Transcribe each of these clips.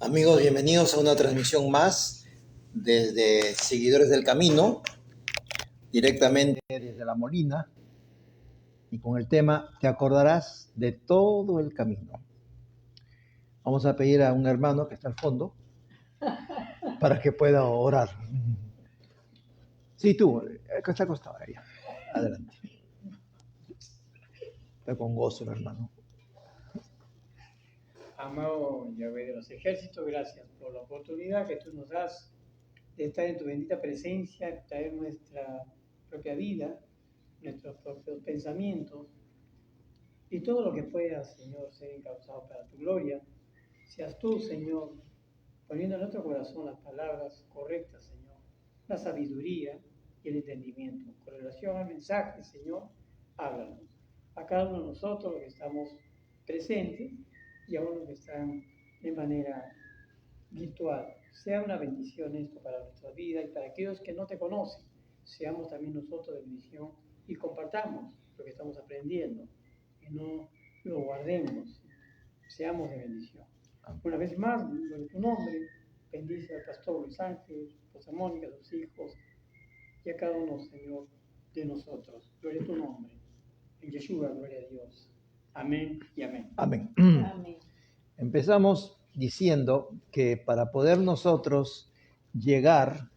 Amigos, bienvenidos a una transmisión más desde Seguidores del Camino, directamente desde La Molina, y con el tema Te acordarás de todo el camino. Vamos a pedir a un hermano que está al fondo para que pueda orar. Sí, tú, que está acostado ahí. Adelante. Está con gozo, hermano. Amado Yahvé de los ejércitos, gracias por la oportunidad que tú nos das de estar en tu bendita presencia, traer nuestra propia vida, nuestros propios pensamientos y todo lo que pueda, Señor, ser encauzado para tu gloria. Seas tú, Señor, poniendo en nuestro corazón las palabras correctas, Señor, la sabiduría y el entendimiento. Con relación al mensaje, Señor, háblanos. A cada uno de nosotros, los que estamos presentes, y a unos que están de manera virtual. Sea una bendición esto para nuestra vida y para aquellos que no te conocen. Seamos también nosotros de bendición y compartamos lo que estamos aprendiendo y no lo guardemos. Seamos de bendición. Una vez más, en tu nombre, bendice al pastor Luis Ángel, a esposa Mónica, a sus hijos y a cada uno, Señor, de nosotros. Gloria a tu nombre. En Yeshua, gloria a Dios. Amén y amén. Amén. Amén. Empezamos diciendo que para poder nosotros llegar,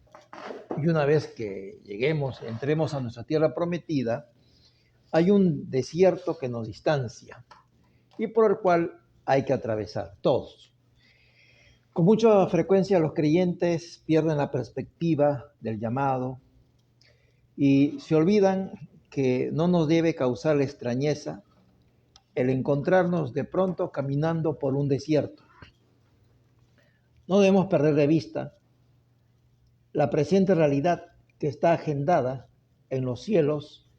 y una vez que lleguemos, entremos a nuestra tierra prometida, hay un desierto que nos distancia y por el cual hay que atravesar todos. Con mucha frecuencia los creyentes pierden la perspectiva del llamado y se olvidan que no nos debe causar extrañeza el encontrarnos de pronto caminando por un desierto. No debemos perder de vista la presente realidad que está agendada en los cielos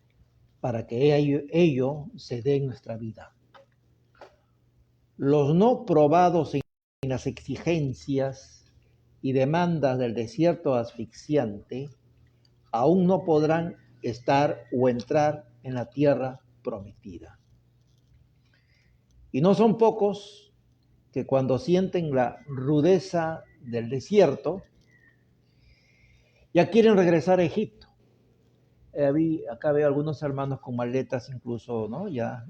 para que ello se dé en nuestra vida. Los no probados en las exigencias y demandas del desierto asfixiante aún no podrán estar o entrar en la tierra prometida. Y no son pocos que cuando sienten la rudeza del desierto, ya quieren regresar a Egipto. Acá veo algunos hermanos con maletas incluso, ¿no? Ya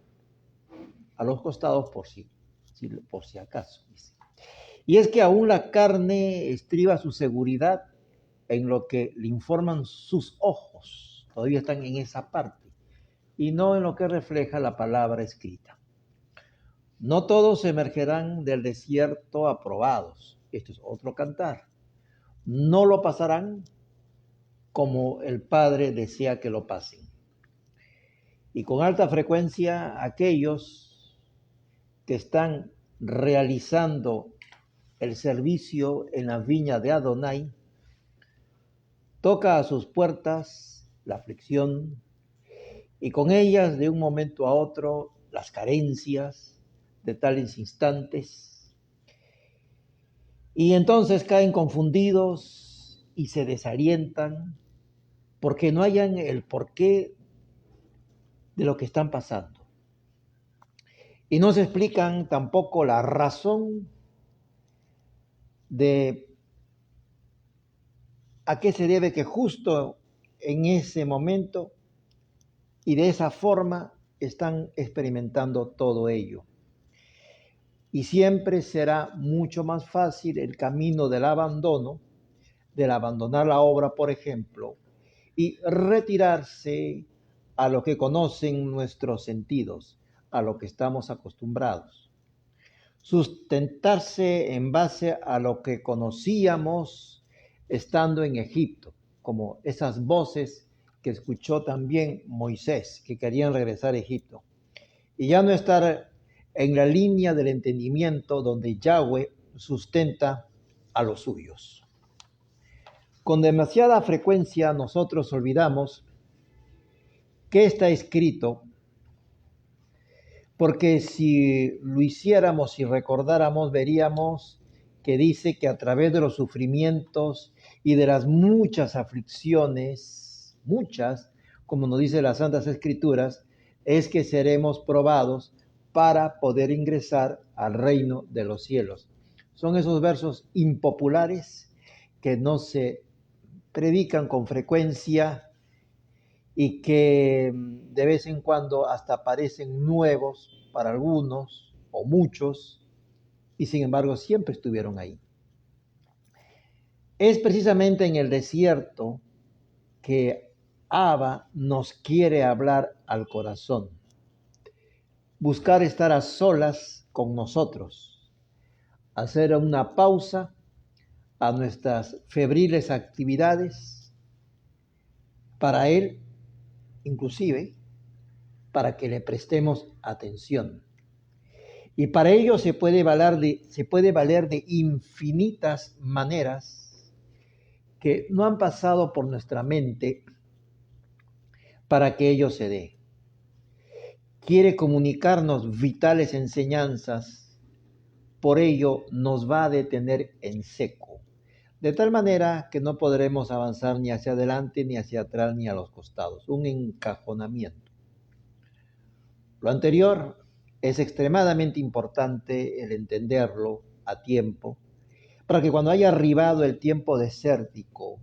a los costados por si acaso. Dice. Y es que aún la carne estriba su seguridad en lo que le informan sus ojos. Todavía están en esa parte. Y no en lo que refleja la palabra escrita. No todos emergerán del desierto aprobados. Esto es otro cantar. No lo pasarán como el Padre desea que lo pasen. Y con alta frecuencia aquellos que están realizando el servicio en la viña de Adonai, toca a sus puertas la aflicción y con ellas de un momento a otro las carencias de tales instantes. Y entonces caen confundidos y se desalientan porque no hayan el porqué de lo que están pasando. Y no se explican tampoco la razón de a qué se debe que justo en ese momento y de esa forma están experimentando todo ello. Y siempre será mucho más fácil el camino del abandono, del abandonar la obra, por ejemplo, y retirarse a lo que conocen nuestros sentidos, a lo que estamos acostumbrados. Sustentarse en base a lo que conocíamos estando en Egipto, como esas voces que escuchó también Moisés, que querían regresar a Egipto, y ya no estar en la línea del entendimiento donde Yahweh sustenta a los suyos. Con demasiada frecuencia nosotros olvidamos qué está escrito, porque si lo hiciéramos y recordáramos, veríamos que dice que a través de los sufrimientos y de las muchas aflicciones, muchas, como nos dice las Santas Escrituras, es que seremos probados para poder ingresar al reino de los cielos. Son esos versos impopulares que no se predican con frecuencia y que de vez en cuando hasta parecen nuevos para algunos o muchos, y sin embargo siempre estuvieron ahí. Es precisamente en el desierto que Abba nos quiere hablar al corazón, buscar estar a solas con nosotros, hacer una pausa a nuestras febriles actividades para Él, inclusive para que le prestemos atención. Y para ello se puede valer de infinitas maneras que no han pasado por nuestra mente para que ello se dé. Quiere comunicarnos vitales enseñanzas, por ello nos va a detener en seco, de tal manera que no podremos avanzar ni hacia adelante, ni hacia atrás, ni a los costados, un encajonamiento. Lo anterior es extremadamente importante el entenderlo a tiempo, para que cuando haya arribado el tiempo desértico,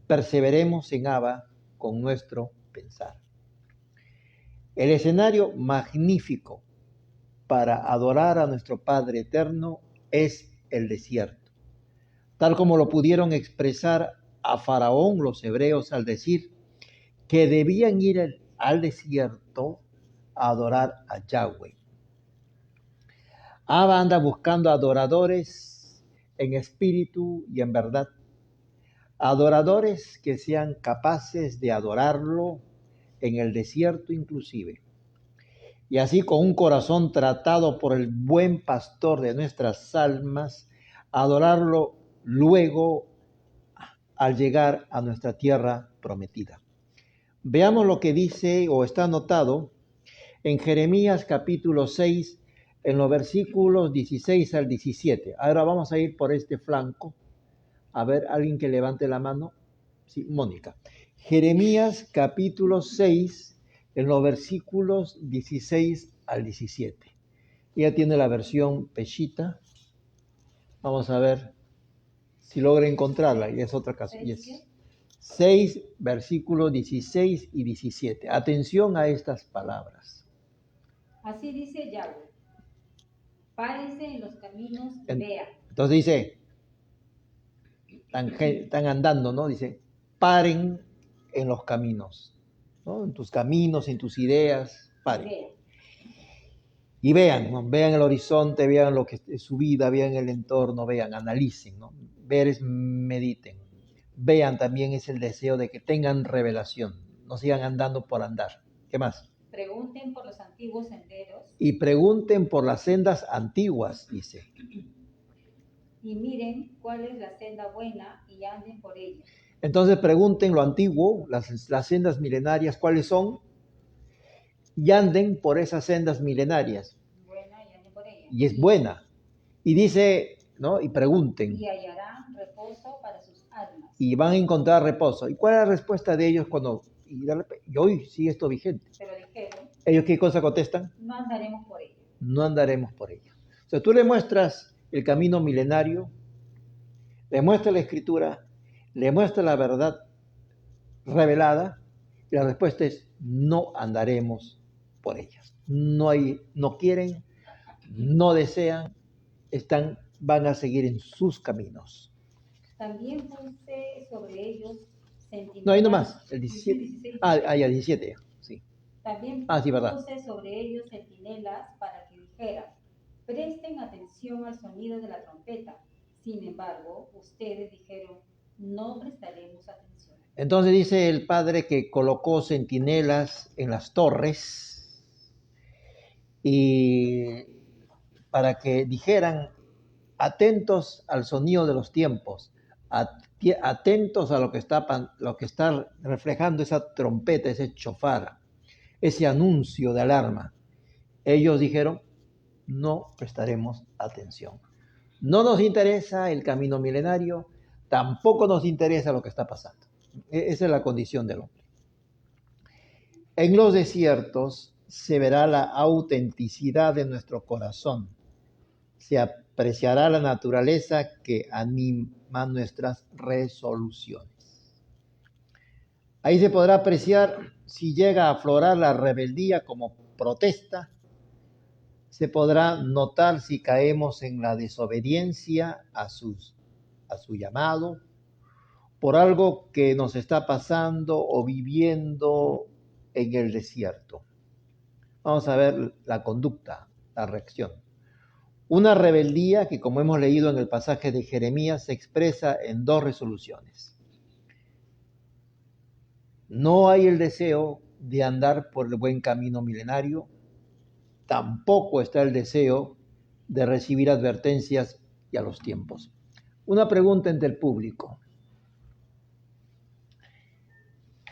perseveremos en Abba con nuestro pensar. El escenario magnífico para adorar a nuestro Padre Eterno es el desierto, tal como lo pudieron expresar a Faraón los hebreos al decir que debían ir al desierto a adorar a Yahweh. Abba anda buscando adoradores en espíritu y en verdad, adoradores que sean capaces de adorarlo en el desierto inclusive. Y así con un corazón tratado por el buen pastor de nuestras almas, adorarlo luego al llegar a nuestra tierra prometida. Veamos lo que dice o está anotado en Jeremías capítulo 6, en los versículos 16 al 17. Ahora vamos a ir por este flanco. A ver, alguien que levante la mano. Sí, Mónica. Jeremías capítulo 6, en los versículos 16 al 17. Ella tiene la versión Peshita. Vamos a ver si logra encontrarla. Y es otra cosa. 6, versículos 16 y 17. Atención a estas palabras. Así dice Yahweh: párense en los caminos y vean. Entonces dice, están andando, ¿no? Dice, paren en los caminos, ¿no? En tus caminos, en tus ideas, paren. Y vean, ¿no? Vean el horizonte, vean lo que es su vida, vean el entorno, vean, analicen, ¿no? Ver es mediten. Vean también es el deseo de que tengan revelación, no sigan andando por andar. ¿Qué más? Pregunten por los antiguos senderos. Y pregunten por las sendas antiguas, dice. Y miren cuál es la senda buena y anden por ella. Entonces pregunten lo antiguo, las sendas milenarias, ¿cuáles son? Y anden por esas sendas milenarias. Buena y anden por ella. Y es buena. Y dice, ¿no? Y pregunten. Y hallarán reposo para sus almas. Y van a encontrar reposo. ¿Y cuál es la respuesta de ellos cuando... Y hoy sigue esto vigente. Pero dijeron, ¿ellos qué cosa contestan? No andaremos por ella. No andaremos por ella. O sea, tú le muestras el camino milenario, le muestras la escritura, le muestras la verdad revelada, y la respuesta es, no andaremos por ellas. No quieren, no desean, van a seguir en sus caminos. También puse sobre ellos sentinelas. No, ahí nomás, el 17. Ya, 17, sí. También sí, verdad. puse sobre ellos centinelas para que dijeran, presten atención al sonido de la trompeta. Sin embargo, ustedes dijeron, no prestaremos atención. Entonces dice el Padre que colocó centinelas en las torres y para que dijeran, atentos al sonido de los tiempos, atentos a lo que está reflejando esa trompeta, ese chofar, ese anuncio de alarma. Ellos dijeron, no prestaremos atención. No nos interesa el camino milenario, tampoco nos interesa lo que está pasando. Esa es la condición del hombre. En los desiertos se verá la autenticidad de nuestro corazón. se apreciará la naturaleza que anima nuestras resoluciones. Ahí se podrá apreciar si llega a aflorar la rebeldía como protesta. Se podrá notar si caemos en la desobediencia a su llamado, por algo que nos está pasando o viviendo en el desierto. Vamos a ver la conducta, la reacción. Una rebeldía que, como hemos leído en el pasaje de Jeremías, se expresa en dos resoluciones. No hay el deseo de andar por el buen camino milenario, tampoco está el deseo de recibir advertencias y a los tiempos. Una pregunta entre el público.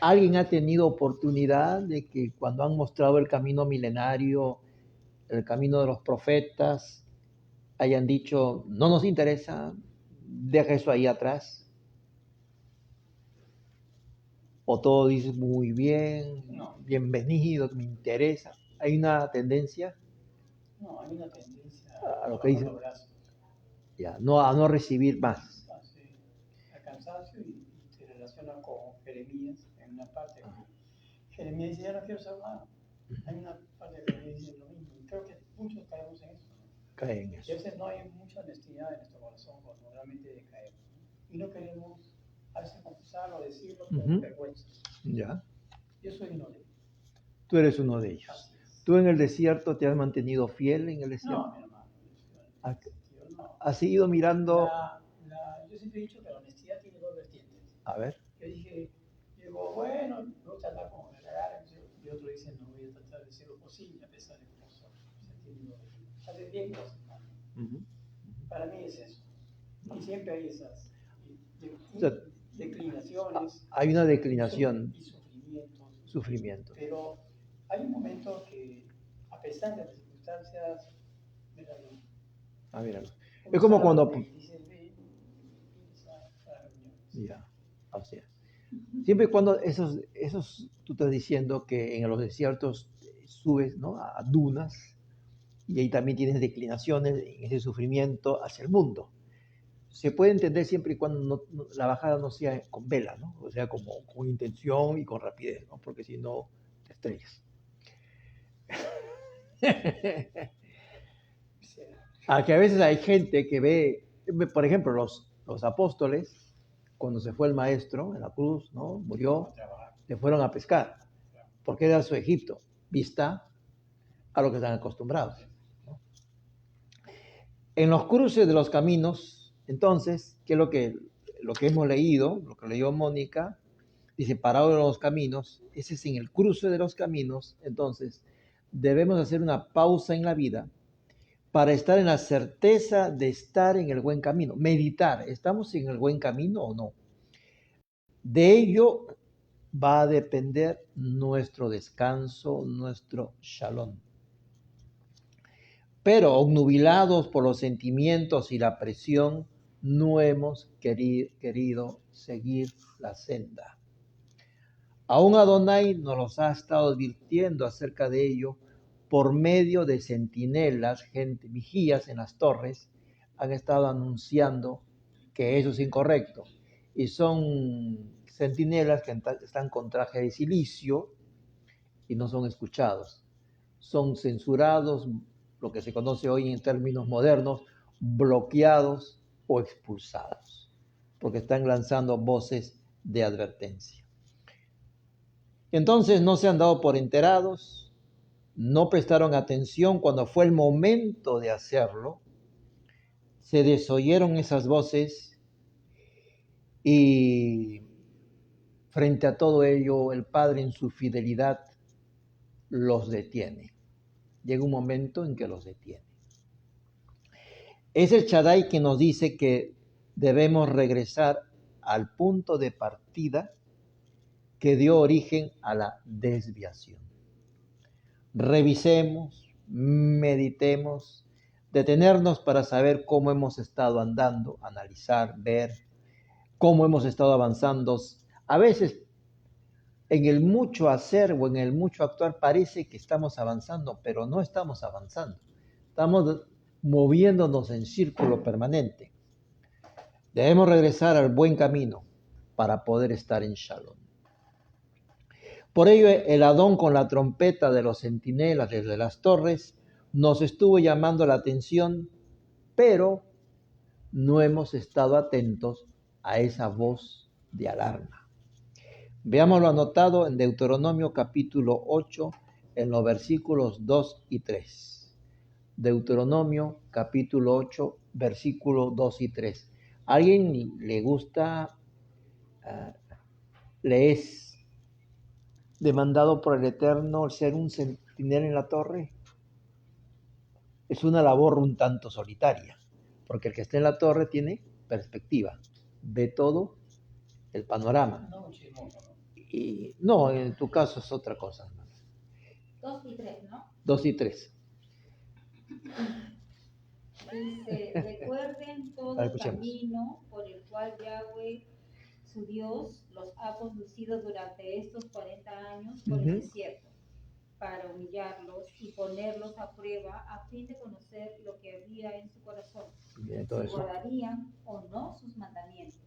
¿Alguien ha tenido oportunidad de que cuando han mostrado el camino milenario, el camino de los profetas, hayan dicho, no nos interesa, deja eso ahí atrás? ¿O todo dice muy bien, No. bienvenido, me interesa? ¿Hay una tendencia? No, hay una tendencia A lo que dice. los brazos, Ya, no, a no recibir más. a cansancio y se relaciona con Jeremías en una parte. Jeremías dice, ya no quiero ser nada. Hay una parte de Jeremías dice lo mismo. Y creo que muchos caemos en eso. Caen en Y a eso. veces no hay mucha honestidad en nuestro corazón cuando realmente decaemos. Y no queremos a veces confesarlo, decirlo por vergüenza. Ya. Yo soy uno de ellos. Tú eres uno de ellos. Así es. ¿Tú en el desierto te has mantenido fiel en el desierto? No, mi hermano. No. ¿Has seguido mirando? Yo siempre he dicho que la honestidad tiene dos vertientes. A ver. Yo digo, bueno, me gusta andar con el agarre, y otro dice, no, voy a tratar de hacer lo posible a pesar de cómo soy. Hace bien cosas, ¿no? Para mí es eso. Y siempre hay esas declinaciones. Hay una declinación. Y sufrimientos. Pero hay un momento que, a pesar de las circunstancias, míralo. Es como cuando... Ya. O sea, siempre y cuando esos, tú estás diciendo que en los desiertos subes, ¿no?, a dunas, y ahí también tienes declinaciones en ese sufrimiento hacia el mundo. Se puede entender siempre y cuando la bajada no sea con vela, ¿no? O sea, como con intención y con rapidez, ¿no? Porque si no, te estrellas. Que a veces hay gente que ve, por ejemplo, los apóstoles, cuando se fue el maestro en la cruz, ¿no?, murió, le fueron a pescar, porque era su Egipto, vista a lo que están acostumbrados, ¿no? En los cruces de los caminos, entonces, ¿qué es lo que hemos leído, lo que leyó Mónica? Dice, parado en los caminos, ese es en el cruce de los caminos. Entonces, debemos hacer una pausa en la vida para estar en la certeza de estar en el buen camino. Meditar, ¿estamos en el buen camino o no? De ello va a depender nuestro descanso, nuestro shalom. Pero obnubilados por los sentimientos y la presión, no hemos querido seguir la senda. Aún Adonai nos los ha estado advirtiendo acerca de ello por medio de centinelas, vigías en las torres, han estado anunciando que eso es incorrecto. Y son centinelas que están con traje de silicio y no son escuchados. Son censurados, lo que se conoce hoy en términos modernos, bloqueados o expulsados, porque están lanzando voces de advertencia. Entonces no se han dado por enterados, no prestaron atención cuando fue el momento de hacerlo, se desoyeron esas voces y frente a todo ello el Padre en su fidelidad los detiene. Llega un momento en que los detiene. Es el Shaddai que nos dice que debemos regresar al punto de partida que dio origen a la desviación. Revisemos, meditemos, detenernos para saber cómo hemos estado andando, analizar, ver cómo hemos estado avanzando. A veces en el mucho hacer o en el mucho actuar parece que estamos avanzando, pero no estamos avanzando. Estamos moviéndonos en círculo permanente. Debemos regresar al buen camino para poder estar en Shalom. Por ello, el Adón con la trompeta de los centinelas desde las torres nos estuvo llamando la atención, pero no hemos estado atentos a esa voz de alarma. Veamos lo anotado en Deuteronomio capítulo 8, en los versículos 2 y 3. Deuteronomio capítulo 8, versículos 2 y 3. ¿A alguien le gusta, le es demandado por el Eterno ser un centinela en la torre? Es una labor un tanto solitaria, porque el que está en la torre tiene perspectiva, ve todo el panorama. Y no, en tu caso es otra cosa. 2 y 3, ¿no? 2 y 3. Dice, recuerden todo el camino por el cual Yahweh, su Dios, los ha conducido durante estos 40 años por el desierto, para humillarlos y ponerlos a prueba a fin de conocer lo que había en su corazón, si guardarían o no sus mandamientos.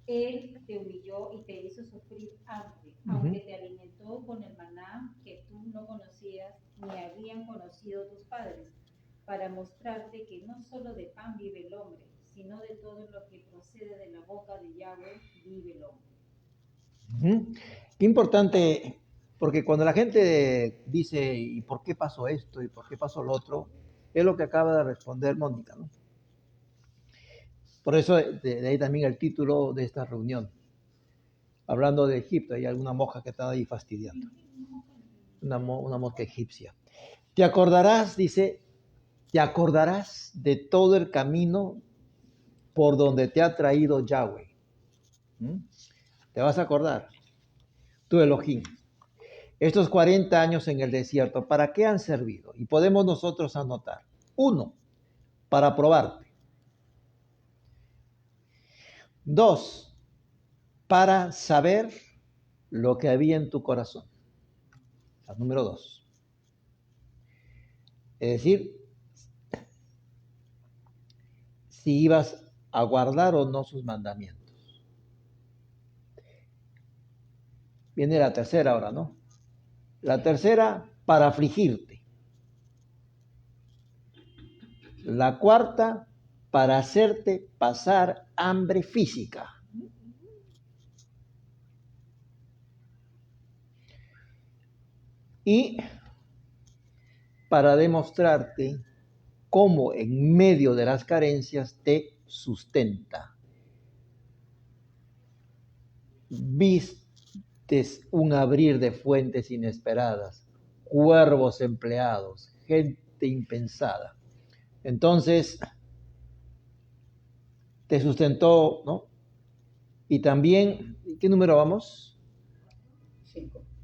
Él te humilló y te hizo sufrir hambre, aunque te alimentó con el maná que tú no conocías ni habían conocido tus padres, para mostrarte que no solo de pan vive el hombre, sino de todo lo que procede de la boca de Yahweh vive el hombre. Qué importante, porque cuando la gente dice, ¿y por qué pasó esto? ¿Y por qué pasó lo otro? Es lo que acaba de responder Mónica, ¿no? Por eso de ahí también el título de esta reunión. Hablando de Egipto, hay alguna monja que está ahí fastidiando. Una mosca egipcia. Te acordarás, dice, te acordarás de todo el camino por donde te ha traído Yahweh. Te vas a acordar, tu Elohim. Estos 40 años en el desierto, ¿para qué han servido? Y podemos nosotros anotar. 1, para probarte. 2, para saber lo que había en tu corazón. La número 2. Es decir, si ibas a guardar o no sus mandamientos. Viene la tercera ahora, ¿no? La tercera, para afligirte. La cuarta, para hacerte pasar hambre física. Y para demostrarte cómo en medio de las carencias te sustenta. Vistes un abrir de fuentes inesperadas, cuervos empleados, gente impensada. Entonces, te sustentó, ¿no? Y también, ¿qué número vamos?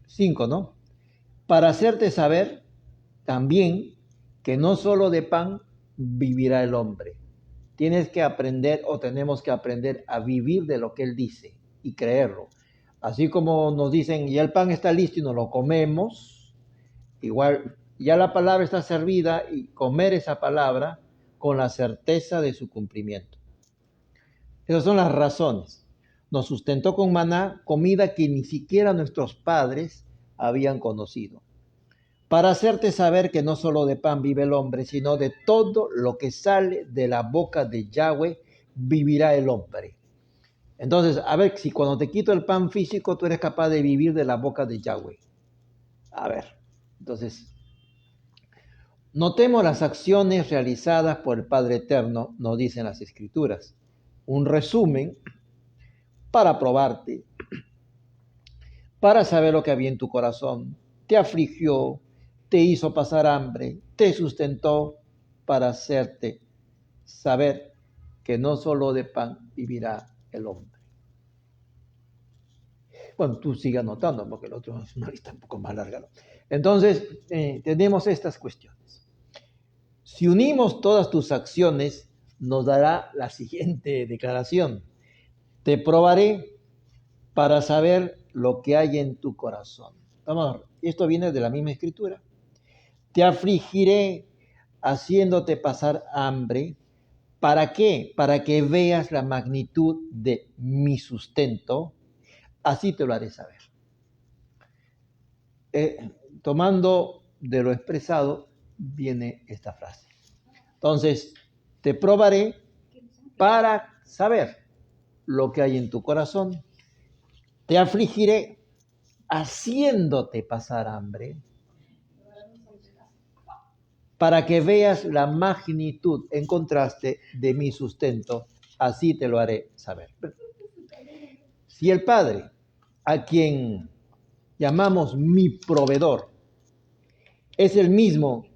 5, ¿no? Para hacerte saber también que no solo de pan vivirá el hombre. Tienes que aprender, o tenemos que aprender a vivir de lo que Él dice y creerlo. Así como nos dicen, ya el pan está listo y nos lo comemos, igual ya la palabra está servida y comer esa palabra con la certeza de su cumplimiento. Esas son las razones. Nos sustentó con maná, comida que ni siquiera nuestros padres habían conocido, para hacerte saber que no solo de pan vive el hombre, sino de todo lo que sale de la boca de Yahweh vivirá el hombre. Entonces, a ver, si cuando te quito el pan físico, tú eres capaz de vivir de la boca de Yahweh. A ver, entonces, notemos las acciones realizadas por el Padre Eterno, nos dicen las Escrituras. Un resumen para probarte, para saber lo que había en tu corazón. Te afligió, te hizo pasar hambre, te sustentó para hacerte saber que no solo de pan vivirá el hombre. Bueno, tú sigue anotando porque el otro es una lista un poco más larga, ¿no? Entonces, tenemos estas cuestiones. Si unimos todas tus acciones, nos dará la siguiente declaración. Te probaré para saber lo que hay en tu corazón. Vamos, esto viene de la misma escritura. Te afligiré haciéndote pasar hambre. ¿Para qué? Para que veas la magnitud de mi sustento, así te lo haré saber. Tomando de lo expresado, viene esta frase. Entonces, te probaré para saber lo que hay en tu corazón. Te afligiré haciéndote pasar hambre, para que veas la magnitud, en contraste, de mi sustento, así te lo haré saber. Si el Padre, a quien llamamos mi proveedor, es el mismo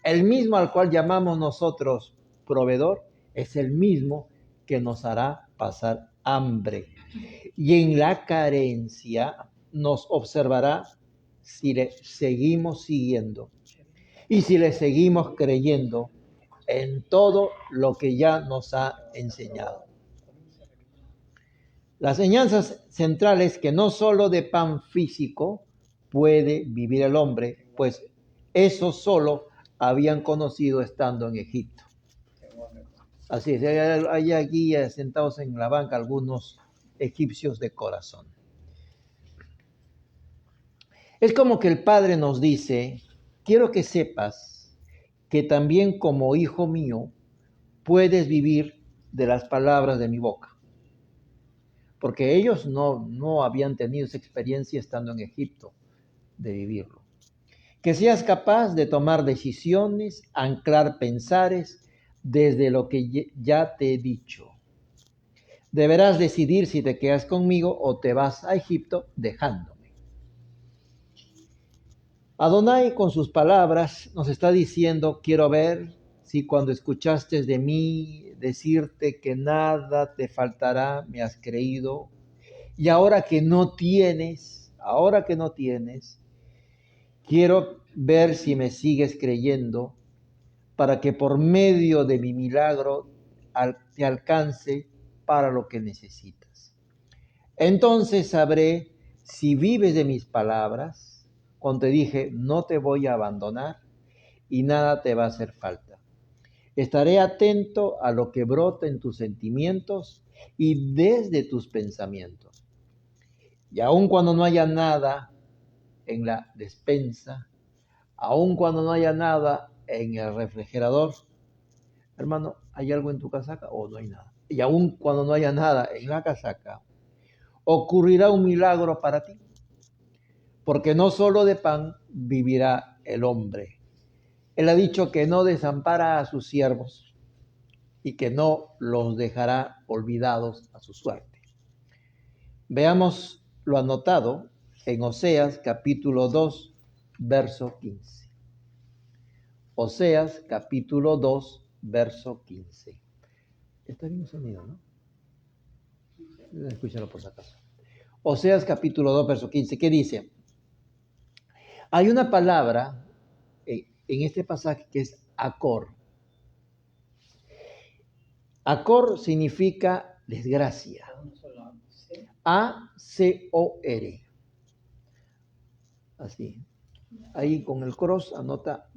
al cual llamamos nosotros proveedor, es el mismo que nos hará pasar hambre. Y en la carencia nos observará si le seguimos siguiendo y si le seguimos creyendo en todo lo que ya nos ha enseñado. La enseñanza central es que no solo de pan físico puede vivir el hombre, pues eso solo habían conocido estando en Egipto. Así es, hay aquí sentados en la banca algunos egipcios de corazón. Es como que el Padre nos dice, quiero que sepas que también como hijo mío puedes vivir de las palabras de mi boca. Porque ellos no habían tenido esa experiencia estando en Egipto de vivirlo. Que seas capaz de tomar decisiones, anclar pensares desde lo que ya te he dicho. Deberás decidir si te quedas conmigo o te vas a Egipto dejándome. Adonai con sus palabras nos está diciendo, quiero ver si cuando escuchaste de mí decirte que nada te faltará, me has creído. Y ahora que no tienes, quiero ver si me sigues creyendo para que por medio de mi milagro te alcance para lo que necesitas. Entonces sabré si vives de mis palabras, cuando te dije, no te voy a abandonar y nada te va a hacer falta. Estaré atento a lo que brota en tus sentimientos y desde tus pensamientos. Y aun cuando no haya nada en la despensa, aun cuando no haya nada en el refrigerador, hermano, ¿hay algo en tu casaca o no hay nada? Y aun cuando no haya nada en la casaca, ocurrirá un milagro para ti. Porque no solo de pan vivirá el hombre. Él ha dicho que no desampara a sus siervos y que no los dejará olvidados a su suerte. Veamos lo anotado en Oseas capítulo 2, verso 15. Oseas capítulo 2, verso 15. Está bien el sonido, ¿no? Escúchalo por si acaso. Oseas capítulo 2, verso 15. ¿Qué dice? Hay una palabra en este pasaje que es acor. Acor significa desgracia. A-C-O-R. Así. Ahí con el cross anota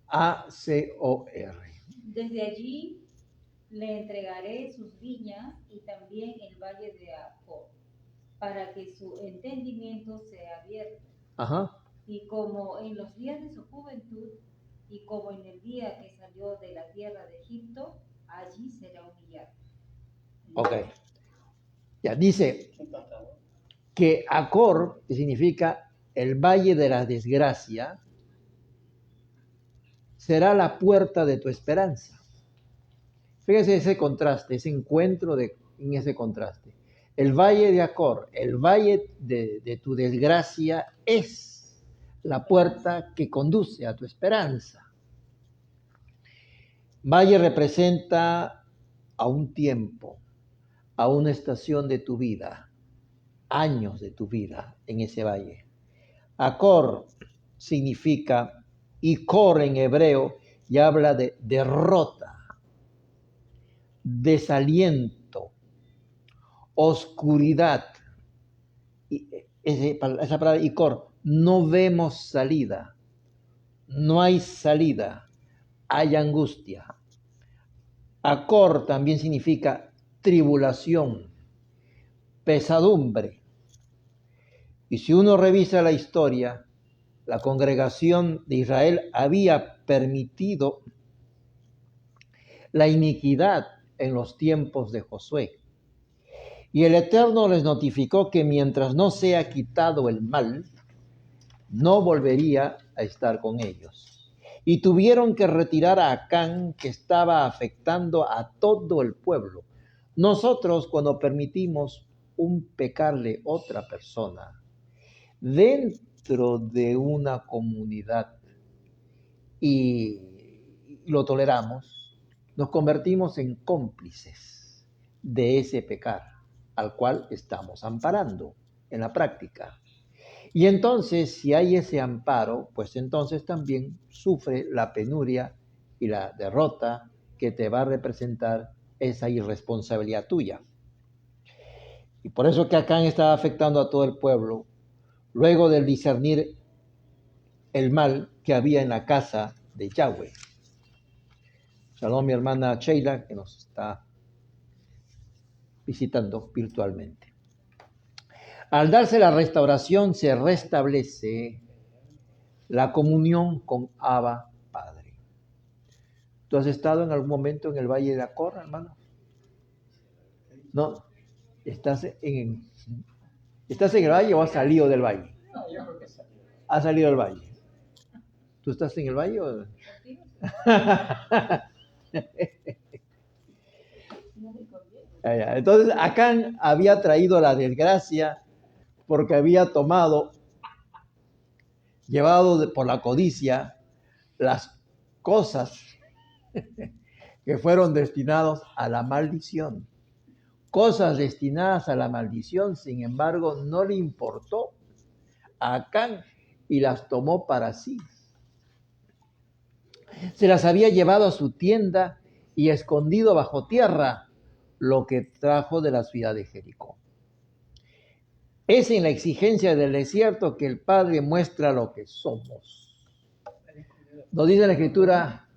A-C-O-R. Desde allí le entregaré sus viñas y también el valle de Acor, para que su entendimiento sea abierto. Ajá. Y como en los días de su juventud, y como en el día que salió de la tierra de Egipto, allí será humillado. Ok. Ya dice que Acor, que significa el valle de la desgracia, será la puerta de tu esperanza. Fíjese ese contraste, ese encuentro en ese contraste. El valle de Acor, el valle de tu desgracia es la puerta que conduce a tu esperanza. Valle representa a un tiempo, a una estación de tu vida, años de tu vida en ese valle. Acor significa, y cor en hebreo, y habla de derrota, desaliento, oscuridad. Y esa palabra icor, no vemos salida, no hay salida, hay angustia. Acor también significa tribulación, pesadumbre. Y si uno revisa la historia, la congregación de Israel había permitido la iniquidad en los tiempos de Josué. Y el Eterno les notificó que mientras no sea quitado el mal, no volvería a estar con ellos. Y tuvieron que retirar a Acán, que estaba afectando a todo el pueblo. Nosotros, cuando permitimos un pecarle otra persona dentro de una comunidad y lo toleramos, nos convertimos en cómplices de ese pecar al cual estamos amparando en la práctica. Y entonces, si hay ese amparo, pues entonces también sufre la penuria y la derrota que te va a representar esa irresponsabilidad tuya. Y por eso que Acán estaba afectando a todo el pueblo, luego de discernir el mal que había en la casa de Yahweh. Shalom, mi hermana Sheila, que nos está visitando virtualmente. Al darse la restauración, se restablece la comunión con Abba Padre. ¿Tú has estado en algún momento en el Valle de Acor, hermano? No. ¿Estás en el valle o has salido del valle? No, yo creo que salió. ¿Has salido del valle? ¿Tú estás en el valle o...? Entonces, Acán había traído la desgracia porque había llevado por la codicia, las cosas que fueron destinadas a la maldición. Cosas destinadas a la maldición, sin embargo, no le importó a Acán y las tomó para sí. Se las había llevado a su tienda y escondido bajo tierra, lo que trajo de la ciudad de Jericó. Es en la exigencia del desierto que el Padre muestra lo que somos. Nos dice la Escritura,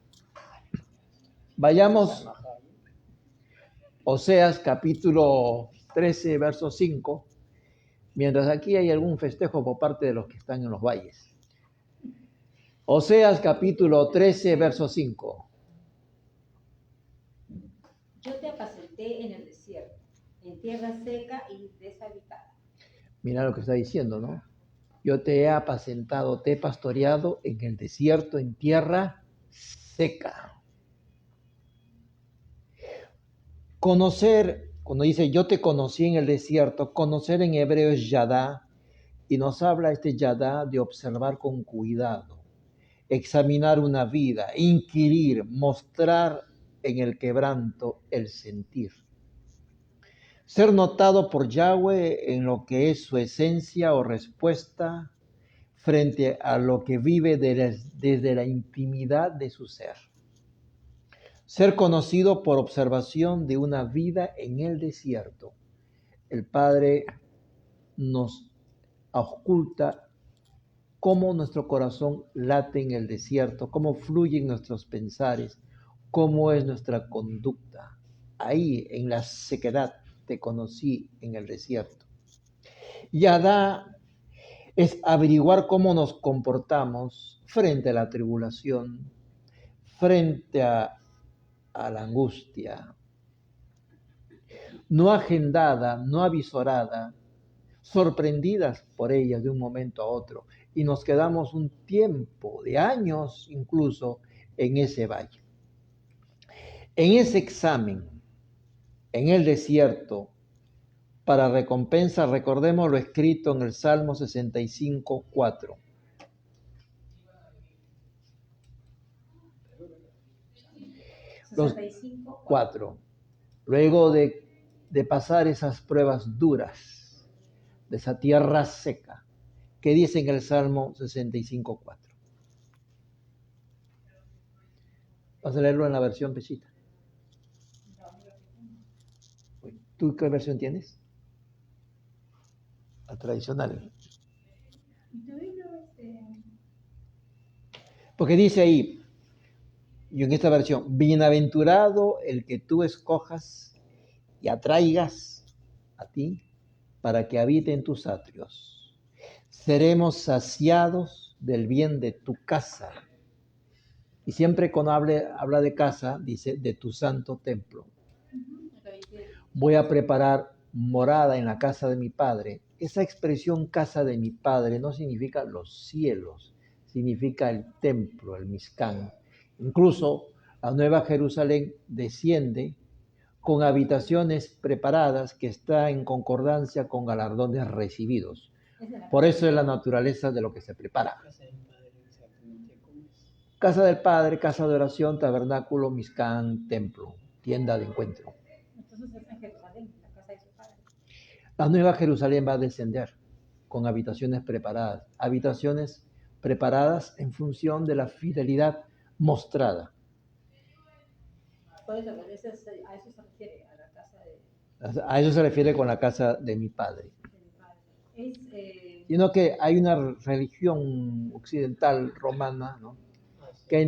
vayamos, Oseas capítulo 13, verso 5, mientras aquí hay algún festejo por parte de los que están en los valles. Oseas capítulo 13, verso 5. Yo te apacenté en el desierto, en tierra seca y deshabitada. Mira lo que está diciendo, ¿no? Yo te he apacentado, te he pastoreado en el desierto, en tierra seca. Conocer, cuando dice yo te conocí en el desierto, conocer en hebreo es yadá, y nos habla este yadá de observar con cuidado, examinar una vida, inquirir, mostrar en el quebranto el sentir. Ser notado por Yahweh en lo que es su esencia o respuesta frente a lo que vive desde la intimidad de su ser. Ser conocido por observación de una vida en el desierto. El Padre nos oculta cómo nuestro corazón late en el desierto, cómo fluyen nuestros pensares, cómo es nuestra conducta. Ahí, en la sequedad, te conocí en el desierto. Yadá es averiguar cómo nos comportamos frente a la tribulación, frente a la angustia, no agendada, no avisorada, sorprendidas por ellas de un momento a otro, y nos quedamos un tiempo de años incluso en ese valle. En ese examen, en el desierto, para recompensa, recordemos lo escrito en el Salmo 65, 4. Los 4. Luego de pasar esas pruebas duras, de esa tierra seca, que dice en el Salmo 65, 4. Vas a leerlo en la versión Peshita. ¿Tú qué versión tienes? La tradicional. Porque dice ahí, y en esta versión, bienaventurado el que tú escojas y atraigas a ti para que habite en tus atrios. Seremos saciados del bien de tu casa. Y siempre cuando habla de casa, dice, de tu santo templo. Voy a preparar morada en la casa de mi Padre. Esa expresión casa de mi Padre no significa los cielos, significa el templo, el Mizcán. Incluso la Nueva Jerusalén desciende con habitaciones preparadas que está en concordancia con galardones recibidos. Por eso es la naturaleza de lo que se prepara. Casa del Padre, casa de oración, tabernáculo, Mizcán, templo, tienda de encuentro. Entonces es en Jerusalén, la casa de su Padre. La Nueva Jerusalén va a descender con habitaciones preparadas en función de la fidelidad mostrada. Por eso, a eso se refiere, a la casa de... A eso se refiere con la casa de mi Padre. De mi padre. Sino que hay una religión occidental romana, ¿no?, que ha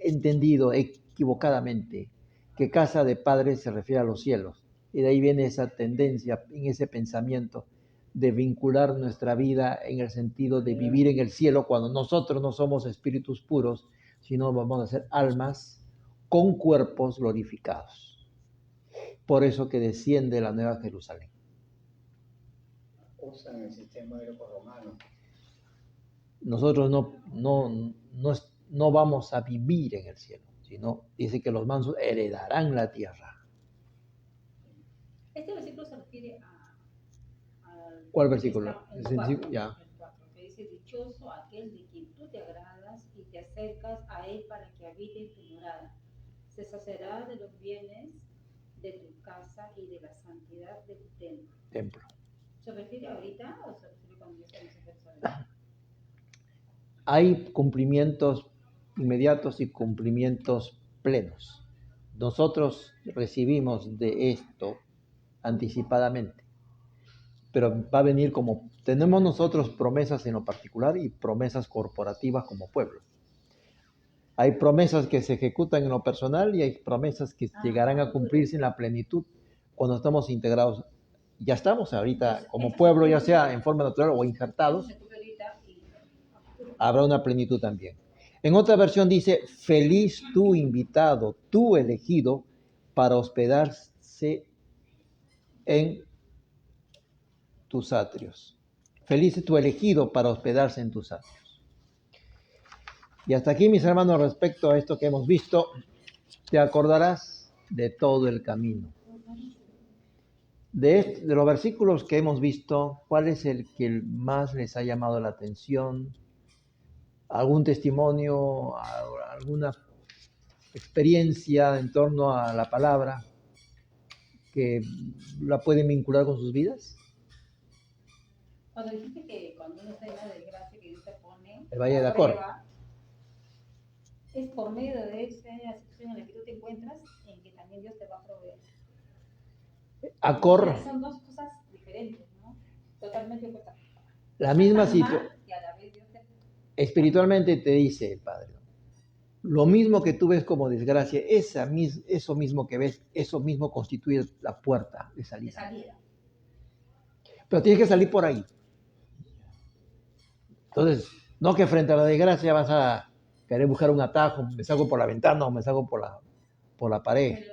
entendido equivocadamente que casa de Padre se refiere a los cielos. Y de ahí viene esa tendencia, en ese pensamiento de vincular nuestra vida en el sentido de vivir en el cielo cuando nosotros no somos espíritus puros, sino vamos a ser almas con cuerpos glorificados. Por eso que desciende la Nueva Jerusalén. Usan el sistema greco-romano. Nosotros no vamos a vivir en el cielo, sino dice que los mansos heredarán la tierra. Este versículo se refiere a ¿Cuál versículo? El 4, ya. El 4, que dice, dichoso aquel de quien tú te agradas y te acercas a él para que habite en tu morada. Se saciará de los bienes de tu casa y de la santidad de tu templo. ¿Se refiere ahorita o se refiere cuando ya estamos en Jerusalén? Hay cumplimientos inmediatos y cumplimientos plenos. Nosotros recibimos de esto anticipadamente, pero va a venir como tenemos nosotros promesas en lo particular y promesas corporativas como pueblo. Hay promesas que se ejecutan en lo personal y hay promesas que llegarán a cumplirse en la plenitud cuando estamos integrados. Ya estamos ahorita como pueblo, ya sea en forma natural o injertados, habrá una plenitud también. En otra versión dice, feliz tú invitado, tú elegido para hospedarse en tus atrios. Feliz tú elegido para hospedarse en tus atrios. Y hasta aquí, mis hermanos, respecto a esto que hemos visto, te acordarás de todo el camino. De los versículos que hemos visto, ¿cuál es el que más les ha llamado la atención? ¿Algún testimonio, alguna experiencia en torno a la palabra que la pueden vincular con sus vidas? Cuando dijiste que cuando uno está en la desgracia que Dios te pone, el Valle de Acor, es por medio de esa situación en la que tú te encuentras en que también Dios te va a proveer. Acor, O sea, son dos cosas diferentes, ¿no? Totalmente opuestas. La misma situación. Espiritualmente te dice el Padre, lo mismo que tú ves como desgracia, eso mismo que ves, eso mismo constituye la puerta de salida. Pero tienes que salir por ahí. Entonces, no que frente a la desgracia vas a querer buscar un atajo, me salgo por la ventana o me salgo por la pared.